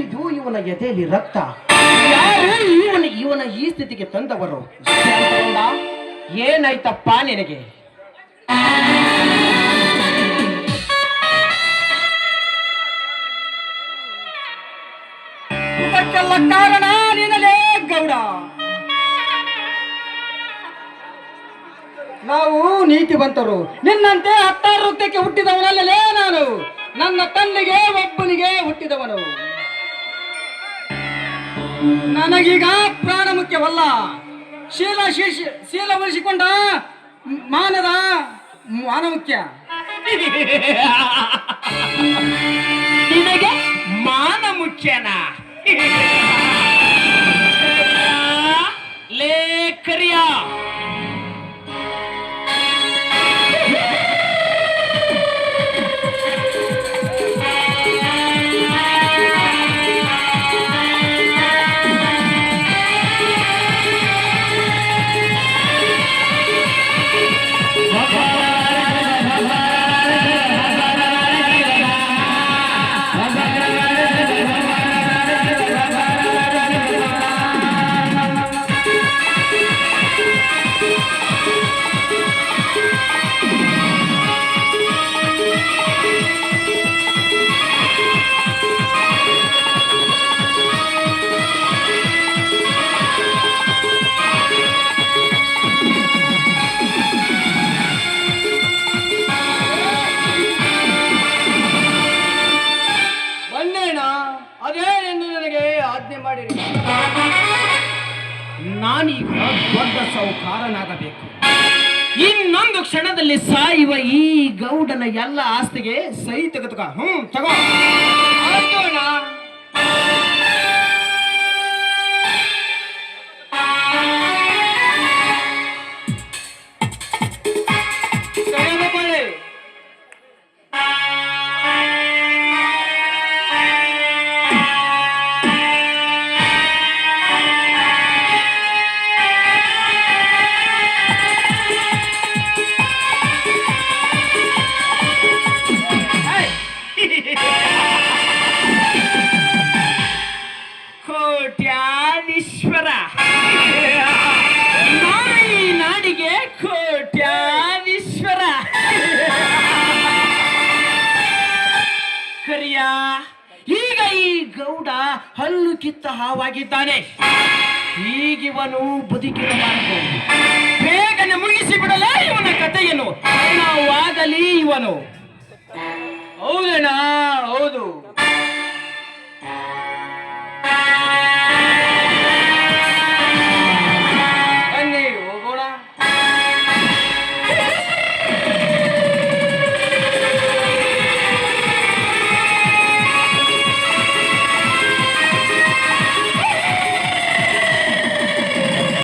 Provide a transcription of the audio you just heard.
ಅಯ್ಯೋ ಇವನ ಎದೆಯಲ್ಲಿ ರಕ್ತ. ಯಾರು ಇವನ ಈ ಸ್ಥಿತಿಗೆ ತಂದವರು? ಏನಾಯ್ತಪ್ಪ ನಿನಗೆ? ಇದಕ್ಕೆಲ್ಲ ಕಾರಣ ನೀನಲೇ ಗೌಡ. ನಾವು ನೀತಿವಂತರು, ನಿನ್ನಂತೆ 16 ವೃತ್ತಕ್ಕೆ ಹುಟ್ಟಿದವನಲ್ಲೇ ನಾನು. ನನ್ನ ತಂದೆಗೆ ಒಬ್ಬನಿಗೆ ಹುಟ್ಟಿದವನು. ನನಗೀಗ ಪ್ರಾಣ ಮುಖ್ಯವಲ್ಲ, ಶೀಲ ಉಳಿಸಿಕೊಂಡ ಮಾನ ಮುಖ್ಯ. ನಿನಗೆ ಮಾನ ಮುಖ್ಯನಾ? ಲೇ ಕರಿಯ, ಅದೇನೆಂದು ನನಗೆ ಆಜ್ಞೆ ಮಾಡಿರಿ. ನಾನೀಗ ದೊಡ್ಡ ಸಾಹುಕಾರನಾಗಬೇಕು. ಇನ್ನೊಂದು ಕ್ಷಣದಲ್ಲಿ ಸಾಯುವ ಈ ಗೌಡನ ಎಲ್ಲ ಆಸ್ತಿಗೆ ಸಹಿ ತೆಗೆದುಕ. ತಗೋ. ಕೋಟ್ಯಾಧೀಶ್ವರ, ಈ ನಾಡಿಗೆ ಕೋಟ್ಯಾಧೀಶ್ವರ. ಕರಿಯ, ಈಗ ಈ ಗೌಡ ಹಲ್ಲು ಕಿತ್ತ ಹಾವಾಗಿದ್ದಾನೆ. ಈಗಿವನು ಬದುಕಿರಬಾರದು. ಬೇಗನೆ ಮುಗಿಸಿ ಬಿಡಲೇ ಇವನ ಕಥೆಯನ್ನು. ನಾವಾಗಲಿ ಇವನು. ಹೌದಣ್ಣ, ಹೌದು.